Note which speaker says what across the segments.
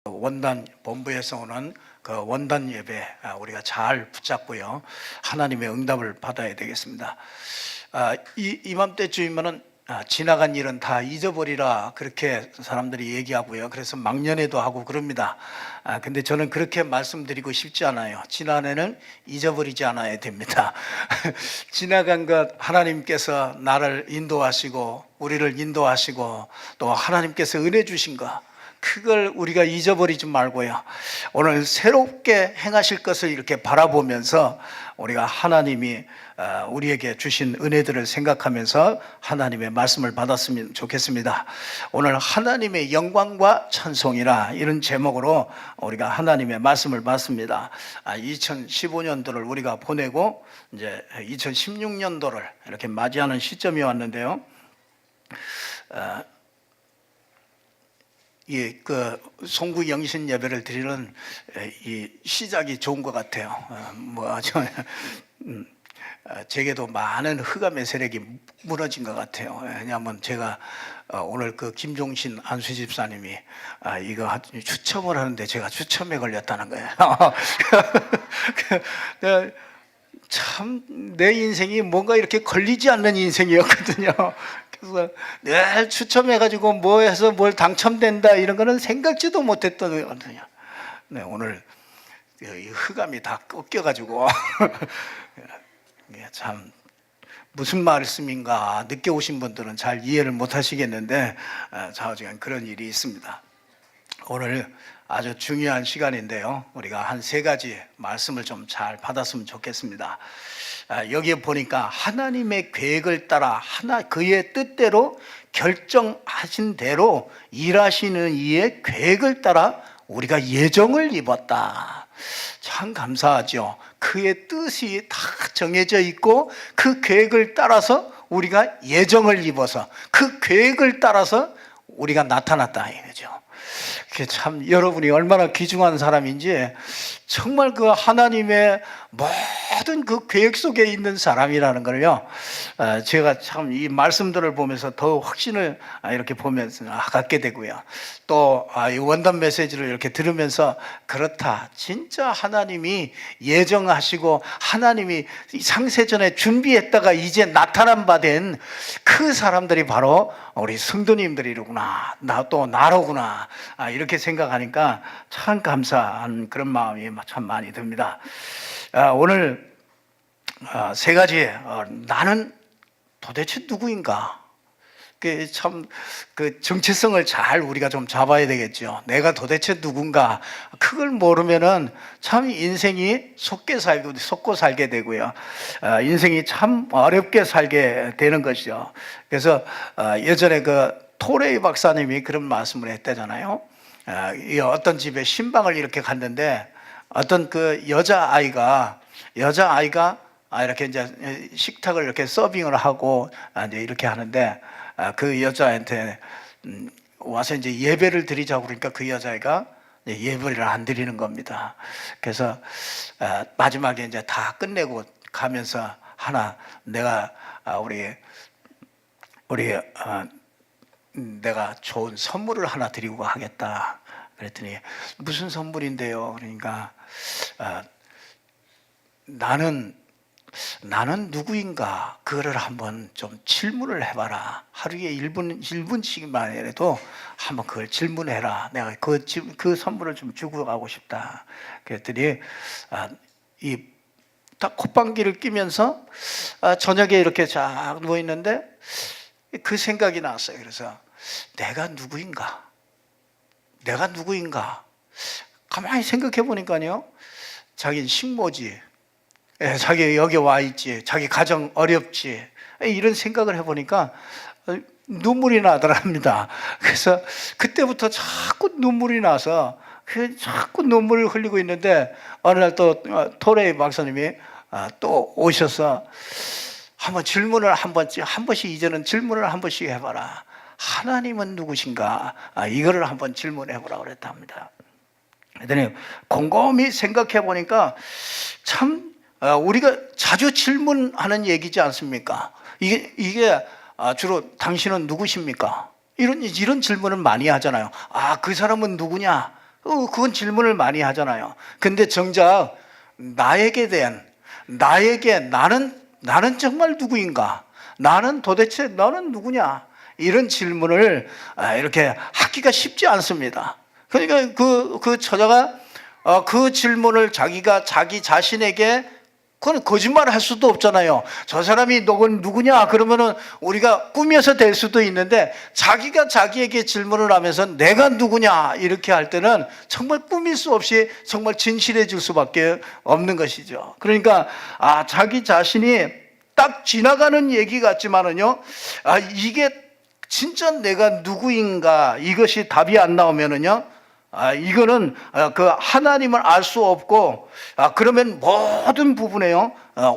Speaker 1: 원단 본부에서 오는 그 원단 예배 우리가 잘 붙잡고요, 하나님의 응답을 받아야 되겠습니다. 이맘때쯤이면은 지나간 일은 다 잊어버리라, 그렇게 사람들이 얘기하고요. 그래서 막년회도 하고 그럽니다. 근데 저는 그렇게 말씀드리고 싶지 않아요. 지난해는 잊어버리지 않아야 됩니다. 지나간 것, 하나님께서 나를 인도하시고 우리를 인도하시고 또 하나님께서 은혜 주신 것, 그걸 우리가 잊어버리지 말고요, 오늘 새롭게 행하실 것을 이렇게 바라보면서 우리가 하나님이 우리에게 주신 은혜들을 생각하면서 하나님의 말씀을 받았으면 좋겠습니다. 오늘 하나님의 영광과 찬송이라, 이런 제목으로 우리가 하나님의 말씀을 받습니다. 2015년도를 우리가 보내고 이제 2016년도를 이렇게 맞이하는 시점이 왔는데요. 송구 영신 예배를 드리는 이 시작이 좋은 것 같아요. 제게도 많은 흑암의 세력이 무너진 것 같아요. 왜냐하면 제가 오늘 그 김종신 안수 집사님이 이거 추첨을 하는데 제가 추첨에 걸렸다는 거예요. 참 내 인생이 뭔가 이렇게 걸리지 않는 인생이었거든요. 그래서 늘 추첨해가지고 뭐 해서 뭘 당첨된다 이런 거는 생각지도 못했던 거거든요. 네, 오늘 흑암이 다 꺾여가지고 참 무슨 말씀인가 늦게 오신 분들은 잘 이해를 못 하시겠는데 좌우지간 그런 일이 있습니다. 오늘 아주 중요한 시간인데요, 우리가 한 세 가지 말씀을 좀 잘 받았으면 좋겠습니다. 여기에 보니까 하나님의 계획을 따라 그의 뜻대로 결정하신 대로 일하시는 이의 계획을 따라 우리가 예정을 입었다. 참 감사하죠. 그의 뜻이 다 정해져 있고 그 계획을 따라서 우리가 예정을 입어서 그 계획을 따라서 우리가 나타났다 이거죠. 참 여러분이 얼마나 귀중한 사람인지, 정말 그 하나님의 모든 그 계획 속에 있는 사람이라는 걸요, 제가 참 이 말씀들을 보면서 더 확신을 이렇게 보면서 갖게 되고요, 또 이 원단 메시지를 이렇게 들으면서 그렇다, 진짜 하나님이 예정하시고 하나님이 상세전에 준비했다가 이제 나타난 바 된 그 사람들이 바로 우리 성도님들이로구나, 또 나로구나, 이렇게 생각하니까 참 감사한 그런 마음이 참 많이 듭니다. 오늘 세 가지, 나는 도대체 누구인가? 참 그 정체성을 잘 우리가 좀 잡아야 되겠죠. 내가 도대체 누군가, 그걸 모르면은 참 인생이 속고 살게 되고요, 인생이 참 어렵게 살게 되는 것이죠. 그래서 예전에 그 토레이 박사님이 그런 말씀을 했다잖아요. 어떤 집에 신방을 이렇게 갔는데 어떤 그 여자아이가 이렇게 이제 식탁을 이렇게 서빙을 하고 이제 이렇게 하는데, 그 여자한테 와서 이제 예배를 드리자고 그러니까 그 여자애가 예배를 안 드리는 겁니다. 그래서 마지막에 이제 다 끝내고 가면서 내가 내가 좋은 선물을 하나 드리고 가겠다 그랬더니, 무슨 선물인데요? 그러니까 나는 누구인가, 그거를 한번 좀 질문을 해봐라. 하루에 1분씩만 해도 한번 그걸 질문해라. 내가 그 선물을 좀 주고 가고 싶다. 그랬더니 딱 콧방귀를 끼면서 저녁에 이렇게 쫙 누워있는데 그 생각이 났어요. 그래서 내가 누구인가? 가만히 생각해 보니까요, 자기는 식모지, 자기 여기 와 있지, 자기 가정 어렵지, 이런 생각을 해보니까 눈물이 나더랍니다. 그래서 그때부터 자꾸 눈물이 나서 자꾸 눈물을 흘리고 있는데, 어느 날 또 토레이 박사님이 또 오셔서 한번 질문을 한 번씩 이제는 질문을 한 번씩 해봐라. 하나님은 누구신가? 이거를 한번 질문해보라 그랬답니다. 그랬더니 곰곰이 생각해 보니까 참 우리가 자주 질문하는 얘기지 않습니까? 이게 주로 당신은 누구십니까? 이런 질문을 많이 하잖아요. 그 사람은 누구냐? 그건 질문을 많이 하잖아요. 근데 정작 나에게 나는 정말 누구인가? 나는 도대체 너는 누구냐? 이런 질문을 이렇게 하기가 쉽지 않습니다. 그러니까 그 처자가 그 질문을 자기가 자기 자신에게, 그건 거짓말을 할 수도 없잖아요. 저 사람이 너는 누구냐? 그러면은 우리가 꾸며서 될 수도 있는데, 자기가 자기에게 질문을 하면서 내가 누구냐? 이렇게 할 때는 정말 꾸밀 수 없이 정말 진실해질 수밖에 없는 것이죠. 그러니까 자기 자신이 딱 지나가는 얘기 같지만은요, 이게 진짜 내가 누구인가, 이것이 답이 안 나오면은요, 이거는 그 하나님을 알 수 없고, 그러면 모든 부분에요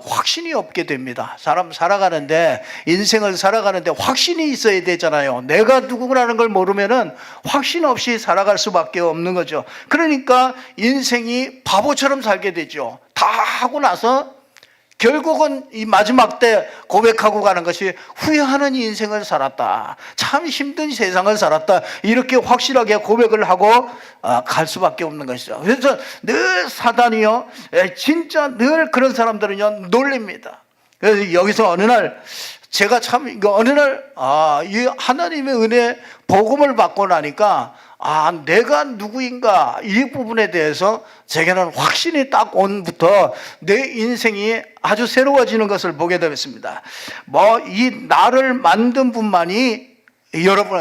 Speaker 1: 확신이 없게 됩니다. 사람 살아가는데, 인생을 살아가는데 확신이 있어야 되잖아요. 내가 누구라는 걸 모르면은 확신 없이 살아갈 수밖에 없는 거죠. 그러니까 인생이 바보처럼 살게 되죠. 다 하고 나서 결국은 이 마지막 때 고백하고 가는 것이, 후회하는 인생을 살았다, 참 힘든 세상을 살았다, 이렇게 확실하게 고백을 하고 갈 수밖에 없는 것이죠. 그래서 늘 사단이요, 진짜 늘 그런 사람들은요 놀립니다. 그래서 여기서 어느 날 제가 참 이 하나님의 은혜 복음을 받고 나니까 내가 누구인가, 이 부분에 대해서 제게는 확신이 딱 온부터 내 인생이 아주 새로워지는 것을 보게 되었습니다. 이 나를 만든 분만이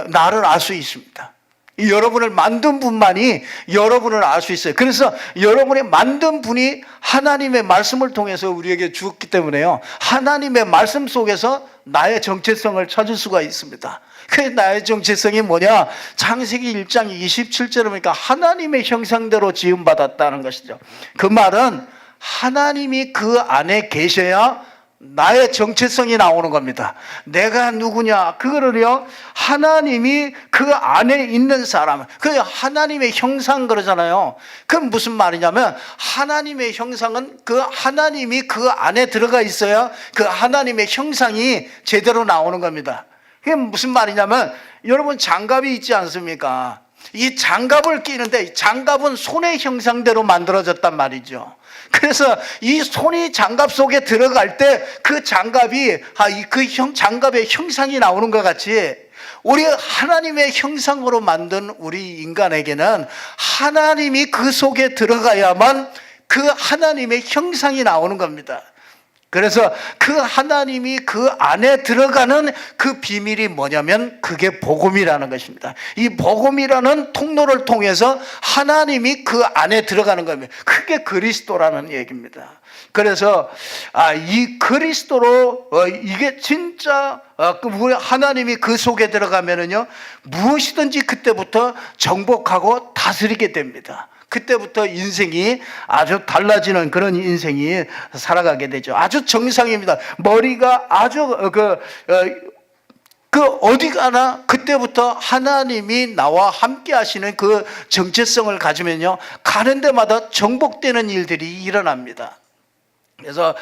Speaker 1: 나를 알 수 있습니다. 여러분을 만든 분만이 여러분을 알 수 있어요. 그래서 여러분이 만든 분이 하나님의 말씀을 통해서 우리에게 주었기 때문에요, 하나님의 말씀 속에서 나의 정체성을 찾을 수가 있습니다. 그 나의 정체성이 뭐냐? 창세기 1장 27절에 보니까 하나님의 형상대로 지음받았다는 것이죠. 그 말은 하나님이 그 안에 계셔야 나의 정체성이 나오는 겁니다. 내가 누구냐? 그거를요, 하나님이 그 안에 있는 사람, 그 하나님의 형상 그러잖아요. 그건 무슨 말이냐면, 하나님의 형상은 그 하나님이 그 안에 들어가 있어야 그 하나님의 형상이 제대로 나오는 겁니다. 그게 무슨 말이냐면, 여러분 장갑이 있지 않습니까? 이 장갑을 끼는데, 장갑은 손의 형상대로 만들어졌단 말이죠. 그래서 이 손이 장갑 속에 들어갈 때 그 장갑이 장갑의 형상이 나오는 것 같이, 우리 하나님의 형상으로 만든 우리 인간에게는 하나님이 그 속에 들어가야만 그 하나님의 형상이 나오는 겁니다. 그래서 그 하나님이 그 안에 들어가는 그 비밀이 뭐냐면, 그게 복음이라는 것입니다. 이 복음이라는 통로를 통해서 하나님이 그 안에 들어가는 겁니다. 그게 그리스도라는 얘기입니다. 그래서 이 그리스도로 이게 진짜 하나님이 그 속에 들어가면은요, 무엇이든지 그때부터 정복하고 다스리게 됩니다. 그때부터 인생이 아주 달라지는 그런 인생이 살아가게 되죠. 아주 정상입니다. 머리가 아주 어디 가나 그때부터 하나님이 나와 함께 하시는 그 정체성을 가지면요, 가는 데마다 정복되는 일들이 일어납니다. 그래서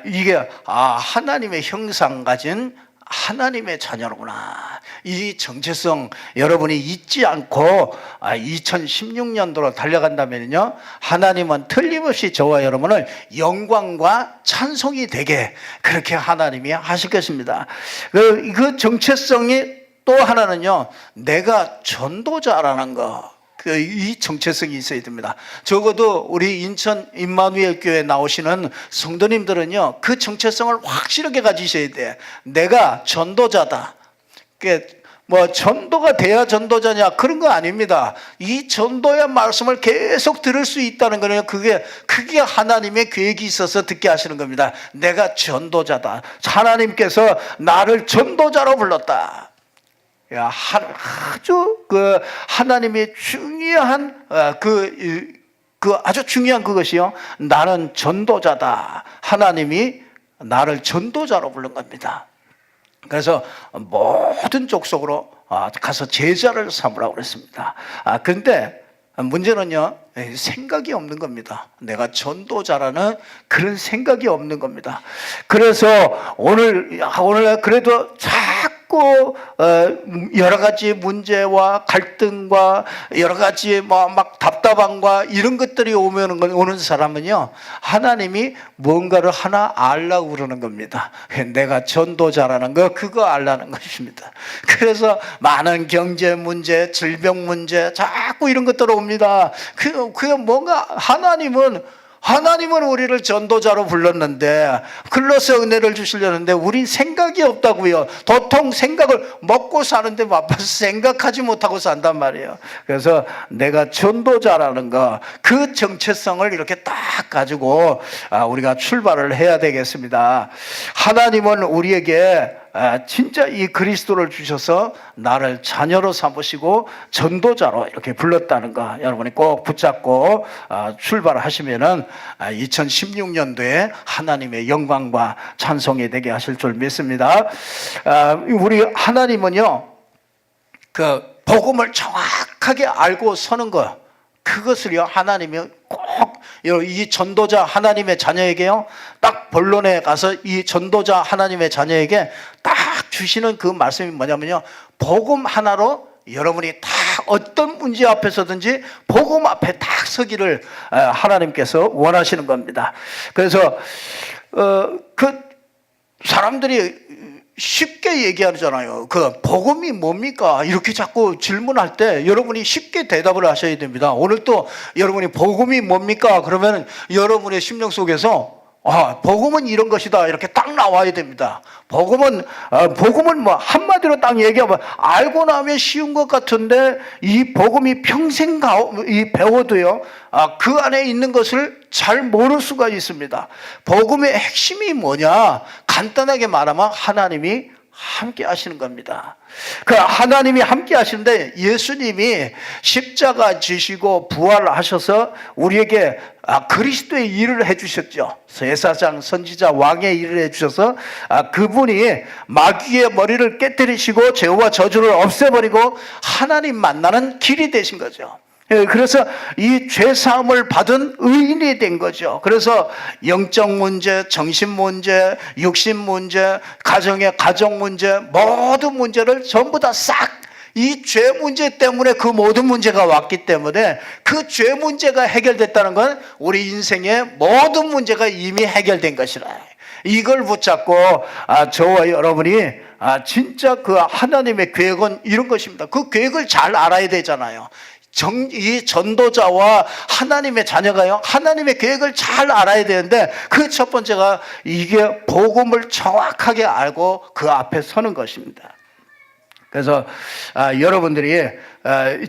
Speaker 1: 이게 하나님의 형상 가진 하나님의 자녀로구나, 이 정체성 여러분이 잊지 않고 2016년도로 달려간다면요, 하나님은 틀림없이 저와 여러분을 영광과 찬송이 되게 그렇게 하나님이 하실 것입니다. 그 정체성이 또 하나는요, 내가 전도자라는 거, 이 정체성이 있어야 됩니다. 적어도 우리 인천 임마누엘 교회 나오시는 성도님들은요, 그 정체성을 확실하게 가지셔야 돼. 내가 전도자다. 전도가 돼야 전도자냐, 그런 거 아닙니다. 이 전도의 말씀을 계속 들을 수 있다는 거는 그게 하나님의 계획이 있어서 듣게 하시는 겁니다. 내가 전도자다. 하나님께서 나를 전도자로 불렀다. 아주 하나님의 중요한 아주 중요한 그것이요, 나는 전도자다. 하나님이 나를 전도자로 부른 겁니다. 그래서 모든 족속으로 가서 제자를 삼으라고 그랬습니다. 그런데 문제는요, 생각이 없는 겁니다. 내가 전도자라는 그런 생각이 없는 겁니다. 그래서 오늘 그래도 자꾸 자꾸 여러 가지 문제와 갈등과 여러 가지 막 답답함과 이런 것들이 오는 사람은요, 하나님이 뭔가를 하나 알라고 그러는 겁니다. 내가 전도자라는 거, 그거 알라는 것입니다. 그래서 많은 경제 문제, 질병 문제, 자꾸 이런 것들 옵니다. 그게 뭔가 하나님은 우리를 전도자로 불렀는데, 글로서 은혜를 주시려는데 우린 생각이 없다고요. 도통 생각을 먹고 사는데 바빠서 생각하지 못하고 산단 말이에요. 그래서 내가 전도자라는 거, 그 정체성을 이렇게 딱 가지고 우리가 출발을 해야 되겠습니다. 하나님은 우리에게 진짜 이 그리스도를 주셔서 나를 자녀로 삼으시고 전도자로 이렇게 불렀다는 거, 여러분이 꼭 붙잡고 출발하시면은 2016년도에 하나님의 영광과 찬송이 되게 하실 줄 믿습니다. 우리 하나님은요, 그 복음을 정확하게 알고 서는 거, 그것을요, 하나님이 꼭 이 전도자 하나님의 자녀에게요, 딱 본론에 가서 이 전도자 하나님의 자녀에게 딱 주시는 그 말씀이 뭐냐면요, 복음 하나로 여러분이 다 어떤 문제 앞에서든지 복음 앞에 딱 서기를 하나님께서 원하시는 겁니다. 그래서 그 사람들이 쉽게 얘기하잖아요. 그 복음이 뭡니까? 이렇게 자꾸 질문할 때 여러분이 쉽게 대답을 하셔야 됩니다. 오늘 또 여러분이 복음이 뭡니까? 그러면 여러분의 심령 속에서 복음은 이런 것이다, 이렇게 딱 나와야 됩니다. 복음은 뭐 한마디로 딱 얘기하면 알고 나면 쉬운 것 같은데, 이 복음이 평생 배워도요, 그 안에 있는 것을 잘 모를 수가 있습니다. 복음의 핵심이 뭐냐? 간단하게 말하면 하나님이 함께 하시는 겁니다. 그 하나님이 함께 하시는데, 예수님이 십자가 지시고 부활하셔서 우리에게 그리스도의 일을 해주셨죠. 제사장, 선지자, 왕의 일을 해주셔서 그분이 마귀의 머리를 깨뜨리시고 죄와 저주를 없애버리고 하나님 만나는 길이 되신 거죠. 그래서 이 죄사함을 받은 의인이 된 거죠. 그래서 영적 문제, 정신 문제, 육신 문제, 가정의 가정 문제, 모든 문제를 전부 다 싹, 이 죄 문제 때문에 그 모든 문제가 왔기 때문에, 그 죄 문제가 해결됐다는 건 우리 인생의 모든 문제가 이미 해결된 것이라. 이걸 붙잡고 저와 여러분이 진짜 그 하나님의 계획은 이런 것입니다. 그 계획을 잘 알아야 되잖아요. 이 전도자와 하나님의 자녀가요, 하나님의 계획을 잘 알아야 되는데, 그 첫 번째가 이게 복음을 정확하게 알고 그 앞에 서는 것입니다. 그래서 여러분들이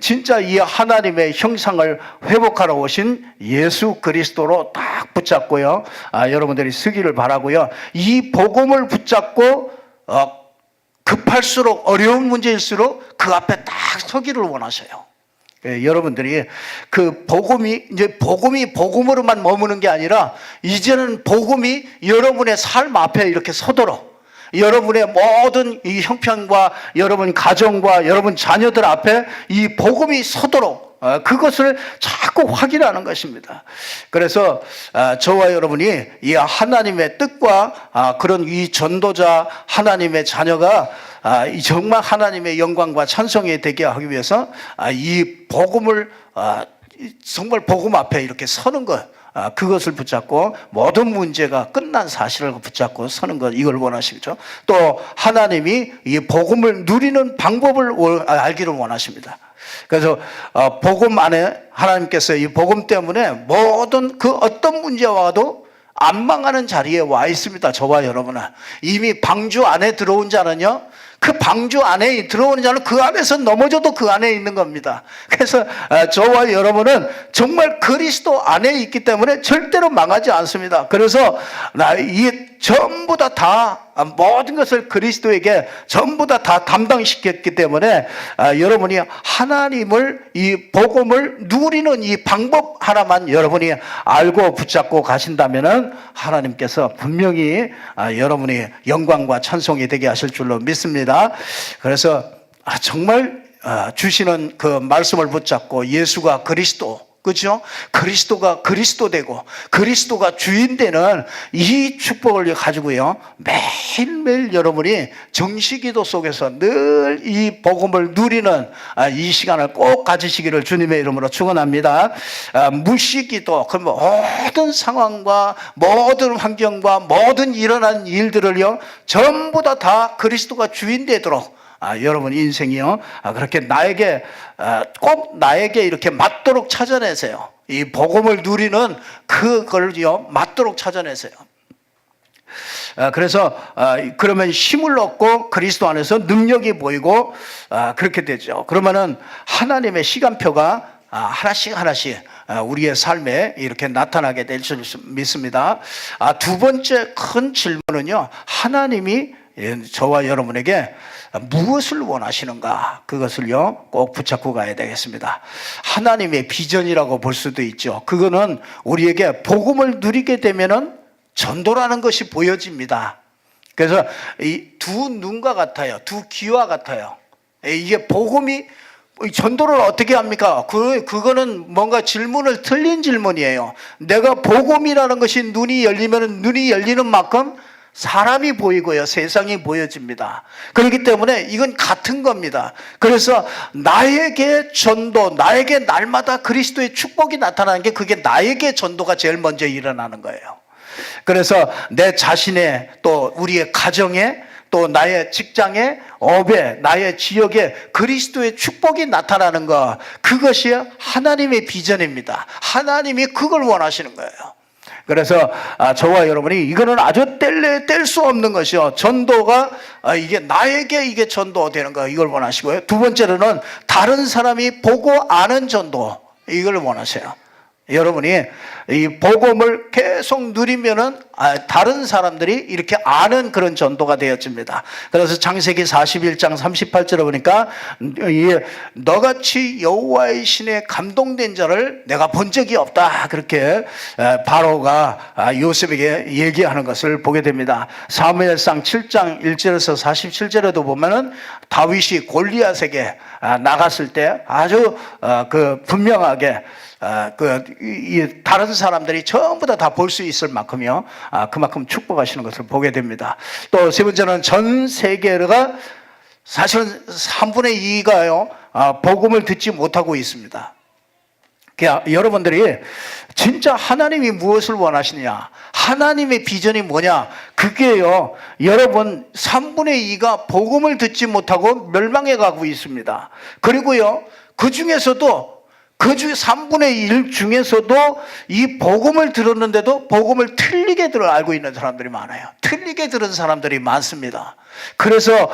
Speaker 1: 진짜 이 하나님의 형상을 회복하러 오신 예수 그리스도로 딱 붙잡고요, 여러분들이 서기를 바라고요. 이 복음을 붙잡고 급할수록, 어려운 문제일수록 그 앞에 딱 서기를 원하셔요. 여러분들이 그 복음이 이제 복음으로만 머무는 게 아니라, 이제는 복음이 여러분의 삶 앞에 이렇게 서도록, 여러분의 모든 이 형편과 여러분 가정과 여러분 자녀들 앞에 이 복음이 서도록 그것을 자꾸 확인하는 것입니다. 그래서 저와 여러분이 이 하나님의 뜻과 그런 이 전도자 하나님의 자녀가 정말 하나님의 영광과 찬송이 되게 하기 위해서 이 복음을 정말 복음 앞에 이렇게 서는 것, 그것을 붙잡고 모든 문제가 끝난 사실을 붙잡고 서는 것, 이걸 원하시죠. 또 하나님이 이 복음을 누리는 방법을 알기를 원하십니다. 그래서 복음 안에 하나님께서 이 복음 때문에 모든 그 어떤 문제와 와도 안 망하는 자리에 와 있습니다. 저와 여러분은 이미 방주 안에 들어온 자는요, 그 방주 안에 들어오는 자는 그 안에서 넘어져도 그 안에 있는 겁니다. 그래서 저와 여러분은 정말 그리스도 안에 있기 때문에 절대로 망하지 않습니다. 그래서 이 전부 다 모든 것을 그리스도에게 전부 다 담당시켰기 때문에 여러분이 하나님을, 이 복음을 누리는 이 방법 하나만 여러분이 알고 붙잡고 가신다면은 하나님께서 분명히 여러분이 영광과 찬송이 되게 하실 줄로 믿습니다. 그래서 정말 주시는 그 말씀을 붙잡고 예수가 그리스도, 그렇죠? 그리스도가 그리스도 되고 그리스도가 주인 되는 이 축복을 가지고요, 매일매일 여러분이 정시기도 속에서 늘 이 복음을 누리는 이 시간을 꼭 가지시기를 주님의 이름으로 축원합니다. 무시기도, 그 모든 상황과 모든 환경과 모든 일어난 일들을요, 전부 다 그리스도가 주인 되도록 여러분 인생이요, 그렇게 나에게 꼭 나에게 이렇게 맞도록 찾아내세요. 이 복음을 누리는 그걸요 맞도록 찾아내세요. 그래서 그러면 힘을 얻고 그리스도 안에서 능력이 보이고 그렇게 되죠. 그러면은 하나님의 시간표가 하나씩 우리의 삶에 이렇게 나타나게 될 줄 믿습니다. 두 번째 큰 질문은요, 하나님이 저와 여러분에게 무엇을 원하시는가, 그것을요 꼭 붙잡고 가야 되겠습니다. 하나님의 비전이라고 볼 수도 있죠. 그거는 우리에게 복음을 누리게 되면은 전도라는 것이 보여집니다. 그래서 이 두 눈과 같아요. 두 귀와 같아요. 이게 복음이 전도를 어떻게 합니까? 그거는 뭔가 질문을 틀린 질문이에요. 내가 복음이라는 것이 눈이 열리면 눈이 열리는 만큼 사람이 보이고요, 세상이 보여집니다. 그렇기 때문에 이건 같은 겁니다. 그래서 나에게 전도, 나에게 날마다 그리스도의 축복이 나타나는 게, 그게 나에게 전도가 제일 먼저 일어나는 거예요. 그래서 내 자신의, 또 우리의 가정에, 또 나의 직장에, 업에, 나의 지역에 그리스도의 축복이 나타나는 것, 그것이 하나님의 비전입니다. 하나님이 그걸 원하시는 거예요. 그래서 저와 여러분이 이거는 아주 뗄 수 없는 것이요, 전도가 이게 나에게 이게 전도되는 거, 이걸 원하시고요. 두 번째로는 다른 사람이 보고 아는 전도, 이걸 원하세요. 여러분이 이 복음을 계속 누리면은 다른 사람들이 이렇게 아는 그런 전도가 되어집니다. 그래서 창세기 41장 38절에 보니까 너같이 여호와의 신에 감동된 자를 내가 본 적이 없다, 그렇게 바로가 요셉에게 얘기하는 것을 보게 됩니다. 사무엘상 7장 1절에서 47절에도 보면은 다윗이 골리앗에게 나갔을 때 아주 분명하게 다른 사람들이 전부 다 볼 수 있을 만큼요, 그만큼 축복하시는 것을 보게 됩니다. 또 세 번째는 전 세계가 사실은 3분의 2가요 복음을 듣지 못하고 있습니다. 그러니까 여러분들이 진짜 하나님이 무엇을 원하시느냐, 하나님의 비전이 뭐냐, 그게요, 여러분 3분의 2가 복음을 듣지 못하고 멸망해 가고 있습니다. 그리고요, 그 중에서도 3분의 1 중에서도 이 복음을 들었는데도 복음을 틀리게 알고 있는 사람들이 많아요. 틀리게 들은 사람들이 많습니다. 그래서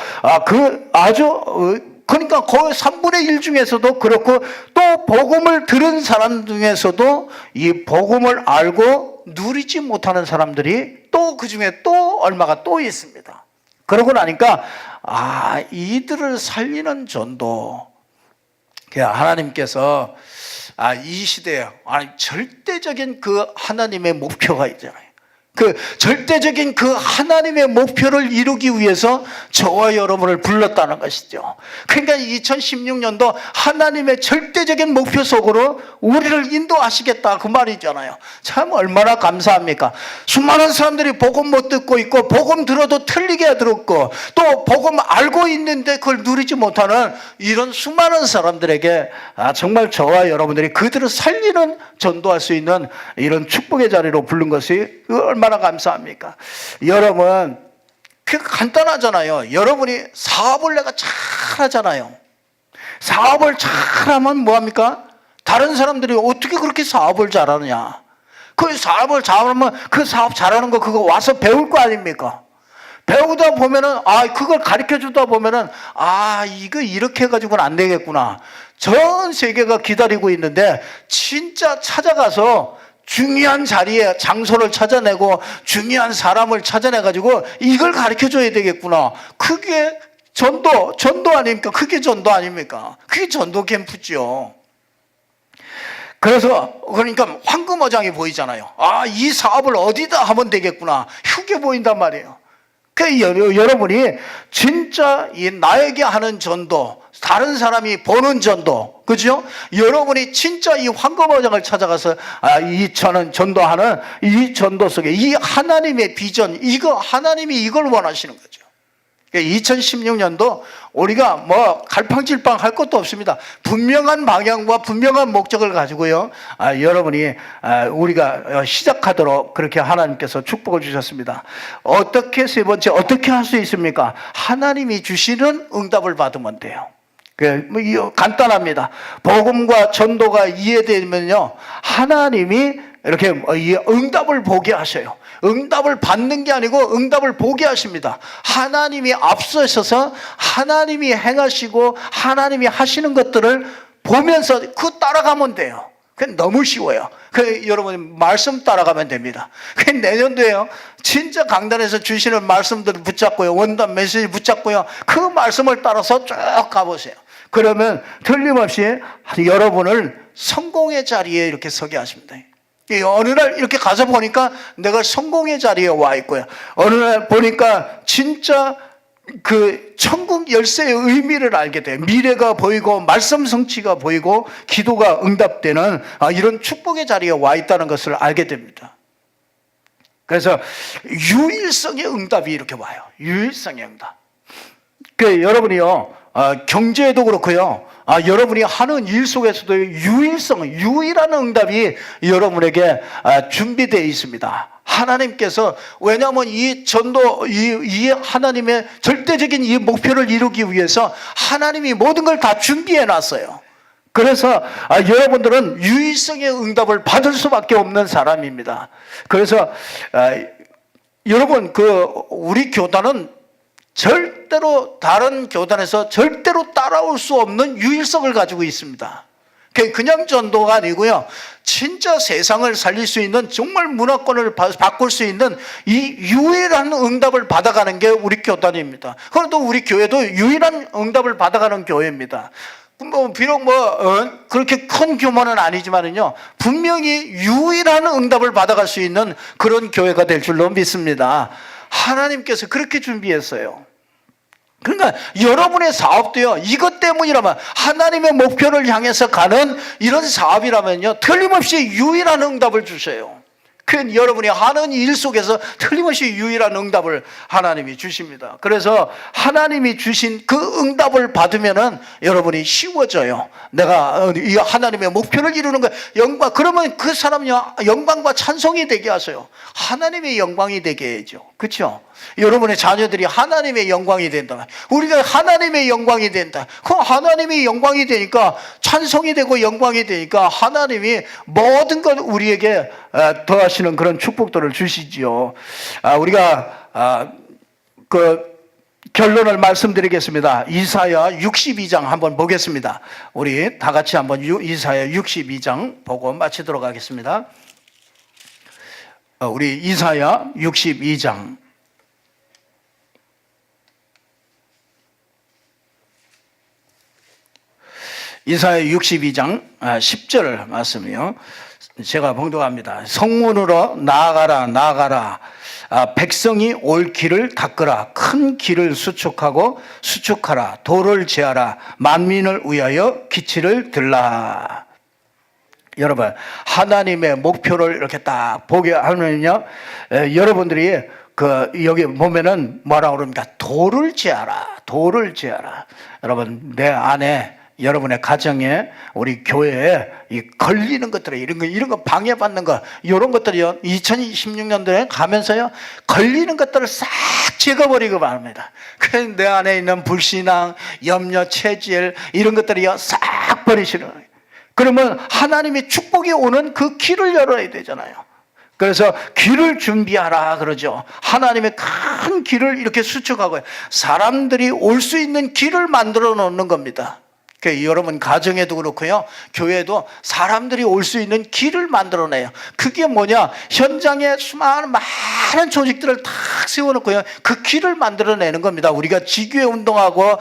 Speaker 1: 그러니까 거의 3분의 1 중에서도 그렇고, 또 복음을 들은 사람 중에서도 이 복음을 알고 누리지 못하는 사람들이 또 그 중에 또 얼마가 또 있습니다. 그러고 나니까 이들을 살리는 전도, 하나님께서 이 시대에 절대적인 그 하나님의 목표가 있잖아요. 그 절대적인 그 하나님의 목표를 이루기 위해서 저와 여러분을 불렀다는 것이죠. 그러니까 2016년도 하나님의 절대적인 목표 속으로 우리를 인도하시겠다, 그 말이잖아요. 참 얼마나 감사합니까? 수많은 사람들이 복음 못 듣고 있고, 복음 들어도 틀리게 들었고, 또 복음 알고 있는데 그걸 누리지 못하는 이런 수많은 사람들에게 정말 저와 여러분들이 그들을 살리는, 전도할 수 있는 이런 축복의 자리로 부른 것이 얼마나 감사합니까? 여러분, 그 간단하잖아요. 여러분이 사업을 내가 잘하잖아요. 사업을 잘하면 뭐합니까? 다른 사람들이 어떻게 그렇게 사업을 잘하느냐? 그 사업을 잘하면 그 사업 잘하는 거 그거 와서 배울 거 아닙니까? 배우다 보면은 그걸 가르쳐 주다 보면은 이거 이렇게 해가지고는 안 되겠구나. 전 세계가 기다리고 있는데 진짜 찾아가서 중요한 자리에 장소를 찾아내고 중요한 사람을 찾아내가지고 이걸 가르쳐 줘야 되겠구나. 그게 전도 아닙니까? 그게 전도 아닙니까? 그게 전도 캠프죠. 그러니까 황금어장이 보이잖아요. 이 사업을 어디다 하면 되겠구나. 흉게 보인단 말이에요. 여러분이 진짜 이 나에게 하는 전도, 다른 사람이 보는 전도, 그죠? 여러분이 진짜 이 황금어장을 찾아가서 저는 전도하는 이 전도 속에 이 하나님의 비전, 하나님이 이걸 원하시는 거죠. 2016년도 우리가 뭐 갈팡질팡 할 것도 없습니다. 분명한 방향과 분명한 목적을 가지고요, 여러분이 우리가 시작하도록 그렇게 하나님께서 축복을 주셨습니다. 어떻게, 세 번째, 어떻게 할 수 있습니까? 하나님이 주시는 응답을 받으면 돼요. 간단합니다. 복음과 전도가 이해되면요, 하나님이 이렇게 응답을 보게 하셔요. 응답을 받는 게 아니고 응답을 보게 하십니다. 하나님이 앞서셔서 하나님이 행하시고 하나님이 하시는 것들을 보면서 따라가면 돼요. 그게 너무 쉬워요. 여러분 말씀 따라가면 됩니다. 내년도에요, 진짜 강단에서 주시는 말씀들을 붙잡고요, 원단 메시지 붙잡고요, 그 말씀을 따라서 쭉 가보세요. 그러면 틀림없이 여러분을 성공의 자리에 이렇게 서게 하십니다. 어느 날 이렇게 가서 보니까 내가 성공의 자리에 와 있고요, 어느 날 보니까 진짜 그 천국 열쇠의 의미를 알게 돼요. 미래가 보이고 말씀 성취가 보이고 기도가 응답되는 이런 축복의 자리에 와 있다는 것을 알게 됩니다. 그래서 유일성의 응답이 이렇게 와요. 유일성의 응답. 여러분이요, 경제에도 그렇고요, 여러분이 하는 일 속에서도 유일한 응답이 여러분에게 준비되어 있습니다. 하나님께서, 왜냐하면 이 전도, 이 하나님의 절대적인 이 목표를 이루기 위해서 하나님이 모든 걸 다 준비해 놨어요. 그래서 여러분들은 유일성의 응답을 받을 수밖에 없는 사람입니다. 그래서 여러분, 우리 교단은 절대로 다른 교단에서 절대로 따라올 수 없는 유일성을 가지고 있습니다. 그냥 전도가 아니고요, 진짜 세상을 살릴 수 있는, 정말 문화권을 바꿀 수 있는 이 유일한 응답을 받아가는 게 우리 교단입니다. 그래도 우리 교회도 유일한 응답을 받아가는 교회입니다. 비록 그렇게 큰 규모는 아니지만은요, 분명히 유일한 응답을 받아갈 수 있는 그런 교회가 될 줄로 믿습니다. 하나님께서 그렇게 준비했어요. 그러니까 여러분의 사업도요, 이것 때문이라면, 하나님의 목표를 향해서 가는 이런 사업이라면요, 틀림없이 유일한 응답을 주셔요. 여러분이 하는 일 속에서 틀림없이 유일한 응답을 하나님이 주십니다. 그래서 하나님이 주신 그 응답을 받으면은 여러분이 쉬워져요. 내가 이 하나님의 목표를 이루는 거예요. 영광. 그러면 그 사람이 영광과 찬송이 되게 하세요. 하나님의 영광이 되게 해야죠. 그렇죠? 여러분의 자녀들이 하나님의 영광이 된다. 우리가 하나님의 영광이 된다. 그럼 하나님의 영광이 되니까, 찬송이 되고 영광이 되니까 하나님이 모든 것 우리에게 더하시는 그런 축복들을 주시지요. 우리가 결론을 말씀드리겠습니다. 이사야 62장 한번 보겠습니다. 우리 다 같이 한번 이사야 62장 보고 마치도록 하겠습니다. 우리 이사야 62장. 이사야 62장 10절 말씀이요. 제가 봉독합니다. 성문으로 나아가라, 나아가라. 백성이 올 길을 닦으라. 큰 길을 수축하라. 도를 제하라. 만민을 위하여 기치를 들라. 여러분, 하나님의 목표를 이렇게 딱 보게 하면요, 여러분들이 여기 보면은 뭐라고 그럽니까? 도를 제하라. 도를 제하라. 여러분, 내 안에, 여러분의 가정에, 우리 교회에 이 걸리는 것들, 이런 거 방해받는 거, 이런 것들이요, 2016년도에 가면서요, 걸리는 것들을 싹 제거버리고 말합니다. 그래서 내 안에 있는 불신앙, 염려, 체질, 이런 것들이요, 싹 버리시는 거예요. 그러면 하나님의 축복이 오는 그 길을 열어야 되잖아요. 그래서 길을 준비하라 그러죠. 하나님의 큰 길을 이렇게 수축하고요, 사람들이 올 수 있는 길을 만들어 놓는 겁니다. 여러분 가정에도 그렇고요, 교회도 사람들이 올 수 있는 길을 만들어내요. 그게 뭐냐? 현장에 많은 조직들을 탁 세워놓고요, 그 길을 만들어내는 겁니다. 우리가 지교회 운동하고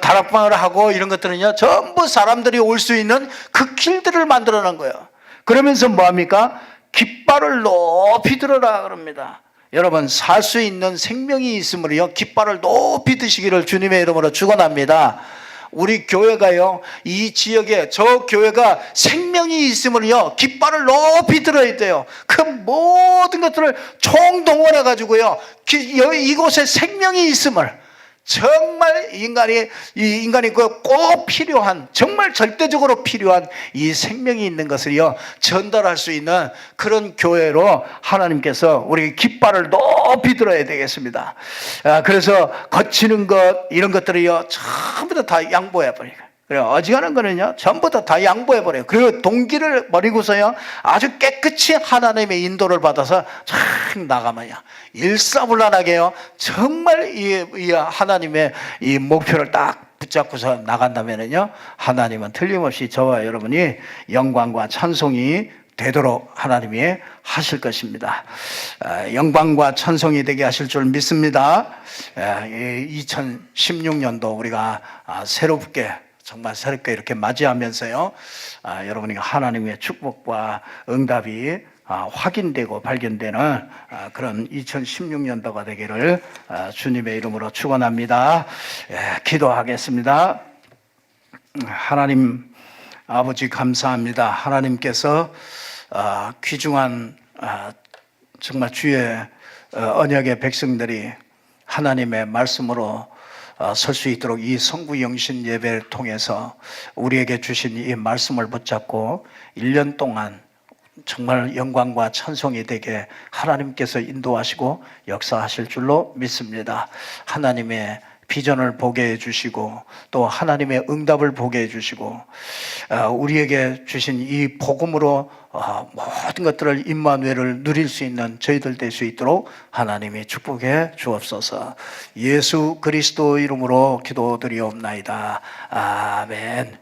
Speaker 1: 다락방을 하고 이런 것들은요, 전부 사람들이 올 수 있는 그 길들을 만들어낸 거예요. 그러면서 뭐합니까? 깃발을 높이 들어라 그럽니다. 여러분, 살 수 있는 생명이 있으므로요, 깃발을 높이 드시기를 주님의 이름으로 축원합니다. 우리 교회가요, 이 지역에 저 교회가 생명이 있으면요, 깃발을 높이 들어야 돼요. 그 모든 것들을 총동원해 가지고요, 이곳에 생명이 있음을, 정말 인간이 꼭 필요한, 정말 절대적으로 필요한 이 생명이 있는 것을요, 전달할 수 있는 그런 교회로 하나님께서 우리 깃발을 높이 들어야 되겠습니다. 그래서 거치는 것, 이런 것들을요, 전부 다 양보해 버리고, 그래요. 어지간한 거는요, 전부 다 양보해 버려요. 그리고 동기를 버리고서요, 아주 깨끗이 하나님의 인도를 받아서 쫙 나가면요, 일사불란하게요, 정말 이 하나님의 이 목표를 딱 붙잡고서 나간다면요, 하나님은 틀림없이 저와 여러분이 영광과 찬송이 되도록 하나님이 하실 것입니다. 영광과 찬송이 되게 하실 줄 믿습니다. 2016년도 우리가 새롭게, 정말 새롭게 이렇게 맞이하면서요, 여러분이 하나님의 축복과 응답이 확인되고 발견되는 그런 2016년도가 되기를 주님의 이름으로 축원합니다. 기도하겠습니다. 하나님 아버지, 감사합니다. 하나님께서 귀중한 정말 주의 언약의 백성들이 하나님의 말씀으로 설 수 있도록 이 성구영신 예배를 통해서 우리에게 주신 이 말씀을 붙잡고 1년 동안 정말 영광과 찬송이 되게 하나님께서 인도하시고 역사하실 줄로 믿습니다. 하나님의 비전을 보게 해주시고 또 하나님의 응답을 보게 해주시고 우리에게 주신 이 복음으로 모든 것들을 임마누엘을 누릴 수 있는 저희들 될 수 있도록 하나님이 축복해 주옵소서. 예수 그리스도 이름으로 기도드리옵나이다. 아멘.